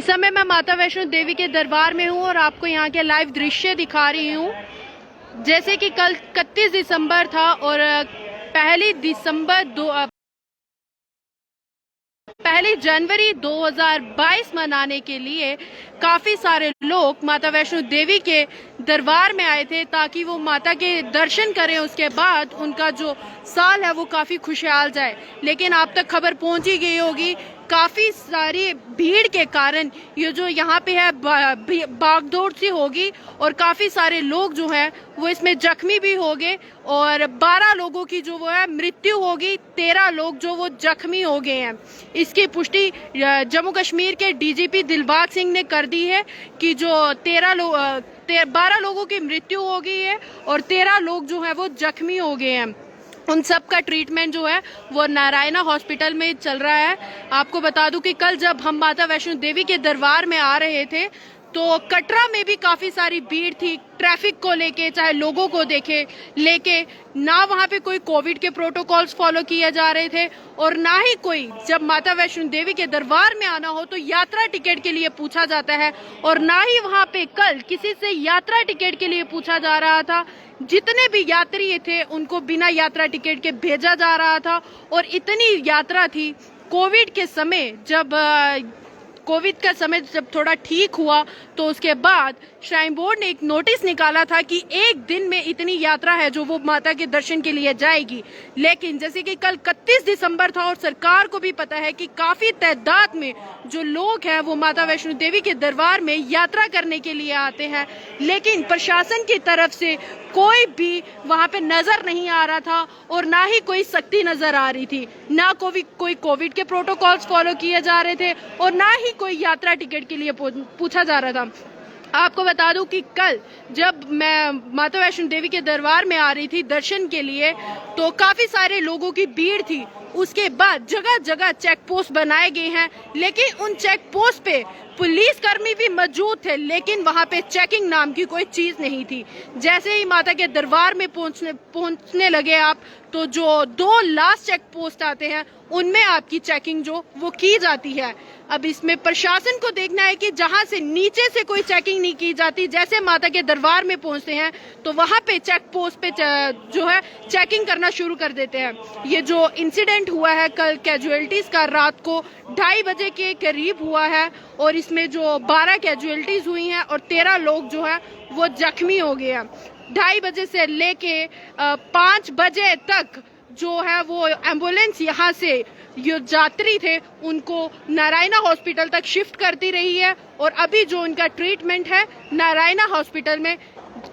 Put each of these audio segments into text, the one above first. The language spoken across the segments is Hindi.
समय मैं माता वैष्णो देवी के दरबार में हूँ और आपको यहाँ के लाइव दृश्य दिखा रही हूँ। जैसे कि कल 31 दिसंबर था और पहली जनवरी 2022 मनाने के लिए काफी सारे लोग माता वैष्णो देवी के दरबार में आए थे ताकि वो माता के दर्शन करें। उसके बाद उनका जो साल है वो काफी खुशहाल जाए। लेकिन आप तक खबर पहुंच ही गई होगी, काफी सारी भीड़ के कारण ये जो यहाँ पे है भागदौड़ सी होगी और काफी सारे लोग जो है वो इसमें जख्मी भी हो गए और 12 लोगों की जो वो है मृत्यु होगी, 13 लोग जो वो जख्मी हो गए हैं। इसकी पुष्टि जम्मू कश्मीर के डीजीपी दिलबाग सिंह ने कर दी है कि जो 12 लोगों की मृत्यु हो गई है और 13 लोग जो है वो जख्मी हो गए हैं। उन सब का ट्रीटमेंट जो है वो नारायणा हॉस्पिटल में चल रहा है। आपको बता दूं कि कल जब हम माता वैष्णो देवी के दरबार में आ रहे थे तो कटरा में भी काफी सारी भीड़ थी, ट्रैफिक को लेके, चाहे लोगों को लेके ना वहाँ पे कोई कोविड के प्रोटोकॉल्स फॉलो किए जा रहे थे और ना ही कोई जब माता वैष्णो देवी के दरबार में आना हो तो यात्रा टिकट के लिए पूछा जाता है और ना ही वहाँ पे कल किसी से यात्रा टिकट के लिए पूछा जा रहा था। जितने भी यात्री थे उनको बिना यात्रा टिकट के भेजा जा रहा था और इतनी यात्रा थी। कोविड का समय जब थोड़ा ठीक हुआ तो उसके बाद श्राइन बोर्ड ने एक नोटिस निकाला था कि एक दिन में इतनी यात्रा है जो वो माता के दर्शन के लिए जाएगी। लेकिन जैसे कि कल 31 दिसंबर था और सरकार को भी पता है कि काफी तादाद में जो लोग हैं वो माता वैष्णो देवी के दरबार में यात्रा करने के लिए आते हैं, लेकिन प्रशासन की तरफ से कोई भी वहां पे नजर नहीं आ रहा था और ना ही कोई सख्ती नजर आ रही थी। ना कोई कोविड के प्रोटोकॉल्स फॉलो किए जा रहे थे और ना ही कोई यात्रा टिकट के लिए पूछा जा रहा था। आपको बता दूं कि कल जब मैं माता वैष्णो देवी के दरबार में आ रही थी दर्शन के लिए तो काफी सारे लोगों की भीड़ थी। उसके बाद जगह जगह चेक पोस्ट बनाए गए हैं, लेकिन उन चेक पोस्ट पे पुलिस कर्मी भी मौजूद थे, लेकिन वहां पे चेकिंग नाम की कोई चीज नहीं थी। जैसे ही माता के दरबार में पहुंचने लगे आप तो जो 2 लास्ट चेक पोस्ट आते हैं उनमें आपकी चेकिंग जो वो की जाती है। अब इसमें प्रशासन को देखना है कि जहां से नीचे से कोई चेकिंग नहीं की जाती, जैसे माता के दरबार में पहुंचते हैं तो वहां पे चेक पोस्ट पे जो है चेकिंग करना शुरू कर देते हैं। ये जो इंसिडेंट हुआ है कल कैजुअलिटीज का रात को 2:30 बजे के करीब हुआ है और इसमें जो 12 कैजुअलिटीज हुई हैं और 13 लोग जो है वो जख्मी हो गए हैं। 2:30 बजे से लेके 5 बजे तक जो है वो एम्बुलेंस यहाँ से जो यात्री थे उनको नारायणा हॉस्पिटल तक शिफ्ट करती रही है और अभी जो उनका ट्रीटमेंट है नारायणा हॉस्पिटल में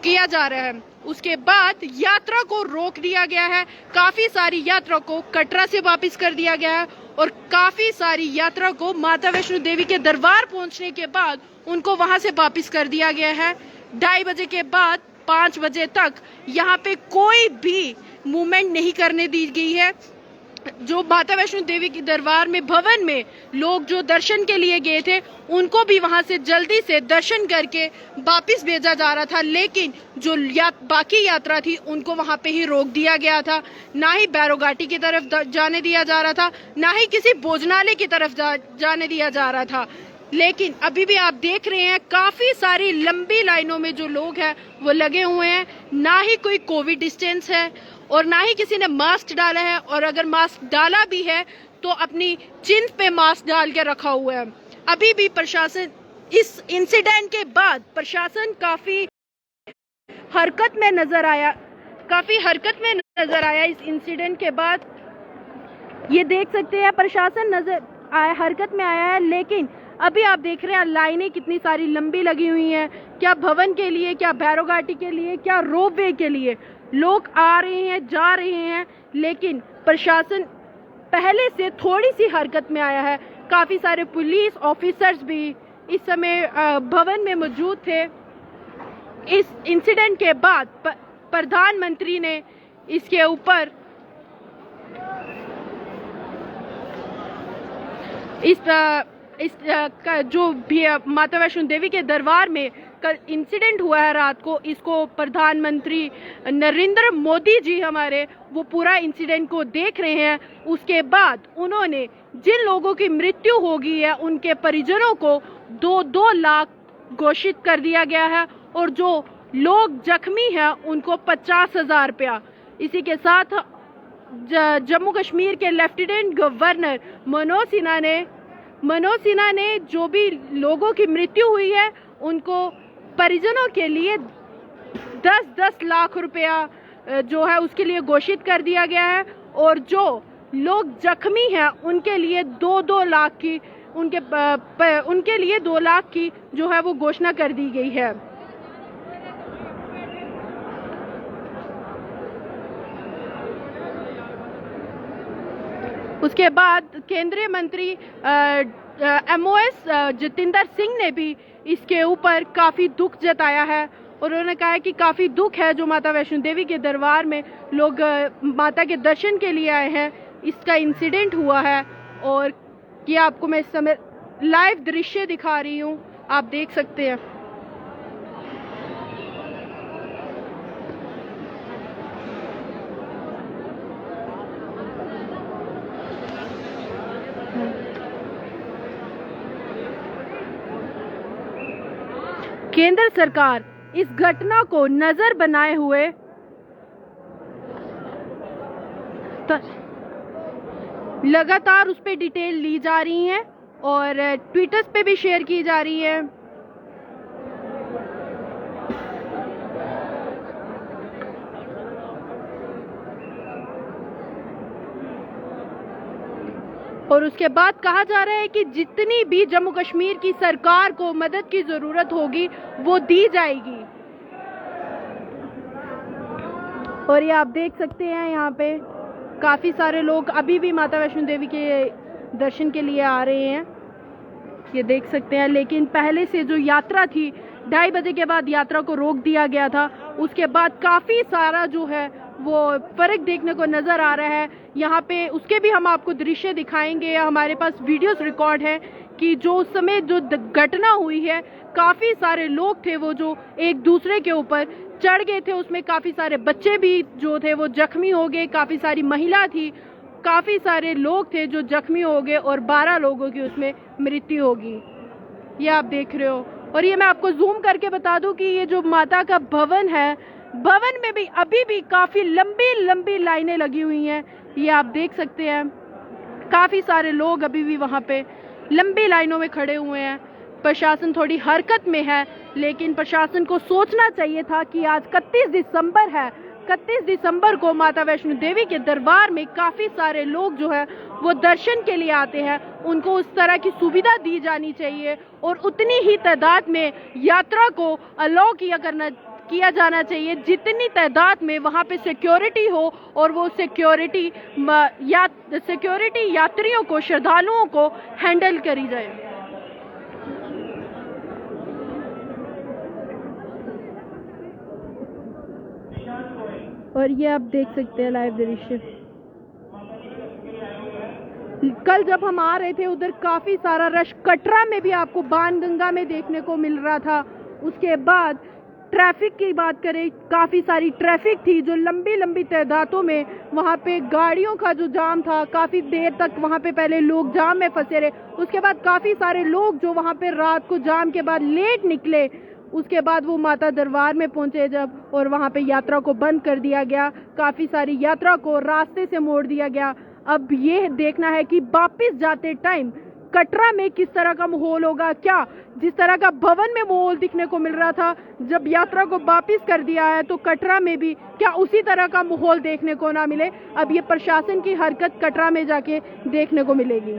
किया जा रहा है। उसके बाद यात्रा को रोक दिया गया है, काफी सारी यात्रा को कटरा से वापस कर दिया गया है और काफी सारी यात्रा को माता वैष्णो देवी के दरबार पहुंचने के बाद उनको वहां से वापस कर दिया गया है। 2:30 बजे के बाद 5 बजे तक यहाँ पे कोई भी मूवमेंट नहीं करने दी गई है। जो माता वैष्णो देवी के दरबार में भवन में लोग जो दर्शन के लिए गए थे उनको भी वहां से जल्दी से दर्शन करके वापस भेजा जा रहा था, लेकिन जो बाकी यात्रा थी उनको वहां पे ही रोक दिया गया था। ना ही बैरोघाटी की तरफ जाने दिया जा रहा था, ना ही किसी भोजनालय की तरफ जाने दिया जा रहा था। लेकिन अभी भी आप देख रहे हैं काफी सारी लंबी लाइनों में जो लोग हैं वो लगे हुए हैं। ना ही कोई कोविड डिस्टेंस है और ना ही किसी ने मास्क डाला है, और अगर मास्क डाला भी है तो अपनी चिन्ह पे मास्क डाल के रखा हुआ है। अभी भी प्रशासन इस इंसिडेंट के बाद प्रशासन काफी हरकत में नजर आया इस इंसिडेंट के बाद। ये देख सकते हैं प्रशासन हरकत में आया है, लेकिन अभी आप देख रहे हैं लाइनें कितनी सारी लंबी लगी हुई हैं। क्या भवन के लिए, क्या भैरवघाटी के लिए, क्या रोपवे के लिए लोग आ रहे हैं, जा रहे हैं, लेकिन प्रशासन पहले से थोड़ी सी हरकत में आया है। काफी सारे पुलिस ऑफिसर्स भी इस समय भवन में मौजूद थे। इस इंसिडेंट के बाद प्रधानमंत्री ने इसके ऊपर जो भी माता वैष्णो देवी के दरबार में कल इंसिडेंट हुआ है रात को, इसको प्रधानमंत्री नरेंद्र मोदी जी हमारे वो पूरा इंसिडेंट को देख रहे हैं। उसके बाद उन्होंने जिन लोगों की मृत्यु हो गई है उनके परिजनों को 2-2 लाख घोषित कर दिया गया है और जो लोग जख्मी हैं उनको 50,000 रुपया। इसी के साथ जम्मू कश्मीर के लेफ्टिनेंट गवर्नर मनोज सिन्हा ने जो भी लोगों की मृत्यु हुई है उनको परिजनों के लिए 10-10 लाख रुपया जो है उसके लिए घोषित कर दिया गया है और जो लोग जख्मी हैं उनके लिए 2-2 लाख की उनके लिए 2 लाख की जो है वो घोषणा कर दी गई है। उसके बाद केंद्रीय मंत्री MOS जितेंद्र सिंह ने भी इसके ऊपर काफ़ी दुख जताया है और उन्होंने कहा है कि काफ़ी दुख है जो माता वैष्णो देवी के दरबार में लोग माता के दर्शन के लिए आए हैं, इसका इंसिडेंट हुआ है। और ये आपको मैं इस समय लाइव दृश्य दिखा रही हूँ, आप देख सकते हैं। केंद्र सरकार इस घटना को नजर बनाए हुए लगातार उस पर डिटेल ली जा रही है और ट्विटर्स पे भी शेयर की जा रही है। और उसके बाद कहा जा रहा है कि जितनी भी जम्मू कश्मीर की सरकार को मदद की जरूरत होगी वो दी जाएगी। और ये आप देख सकते हैं यहाँ पे काफ़ी सारे लोग अभी भी माता वैष्णो देवी के दर्शन के लिए आ रहे हैं, ये देख सकते हैं। लेकिन पहले से जो यात्रा थी 2:30 बजे के बाद यात्रा को रोक दिया गया था, उसके बाद काफ़ी सारा जो है वो फर्क देखने को नज़र आ रहा है यहाँ पे। उसके भी हम आपको दृश्य दिखाएंगे, हमारे पास वीडियोस रिकॉर्ड है कि जो उस समय जो घटना हुई है काफ़ी सारे लोग थे वो जो एक दूसरे के ऊपर चढ़ गए थे, उसमें काफ़ी सारे बच्चे भी जो थे वो जख्मी हो गए, काफ़ी सारी महिला थी, काफ़ी सारे लोग थे जो जख्मी हो गए और 12 लोगों की उसमें मृत्यु होगी, ये आप देख रहे हो। और ये मैं आपको जूम करके बता दूं कि ये जो माता का भवन है, भवन में भी अभी भी काफ़ी लंबी लाइनें लगी हुई हैं, ये आप देख सकते हैं। काफ़ी सारे लोग अभी भी वहाँ पे लंबी लाइनों में खड़े हुए हैं। प्रशासन थोड़ी हरकत में है, लेकिन प्रशासन को सोचना चाहिए था कि आज 31 दिसंबर है, 31 दिसंबर को माता वैष्णो देवी के दरबार में काफ़ी सारे लोग जो है वो दर्शन के लिए आते हैं, उनको उस तरह की सुविधा दी जानी चाहिए और उतनी ही तादाद में यात्रा को अलाउ किया जाना चाहिए जितनी तादाद में वहाँ पे सिक्योरिटी हो और वो सिक्योरिटी यात्रियों को, श्रद्धालुओं को हैंडल करी जाए। और ये आप देख सकते हैं लाइव दृश्य। कल जब हम आ रहे थे उधर काफ़ी सारा रश कटरा में भी आपको बाणगंगा में देखने को मिल रहा था। उसके बाद ट्रैफिक की बात करें, काफ़ी सारी ट्रैफिक थी जो लंबी तादादों में वहाँ पे गाड़ियों का जो जाम था, काफ़ी देर तक वहाँ पे पहले लोग जाम में फंसे रहे। उसके बाद काफ़ी सारे लोग जो वहाँ पे रात को जाम के बाद लेट निकले, उसके बाद वो माता दरबार में पहुँचे जब, और वहाँ पे यात्रा को बंद कर दिया गया, काफ़ी सारी यात्रा को रास्ते से मोड़ दिया गया। अब ये देखना है कि वापस जाते टाइम कटरा में किस तरह का माहौल होगा। क्या जिस तरह का भवन में माहौल दिखने को मिल रहा था जब यात्रा को वापस कर दिया है, तो कटरा में भी क्या उसी तरह का माहौल देखने को ना मिले। अब ये प्रशासन की हरकत कटरा में जाके देखने को मिलेगी।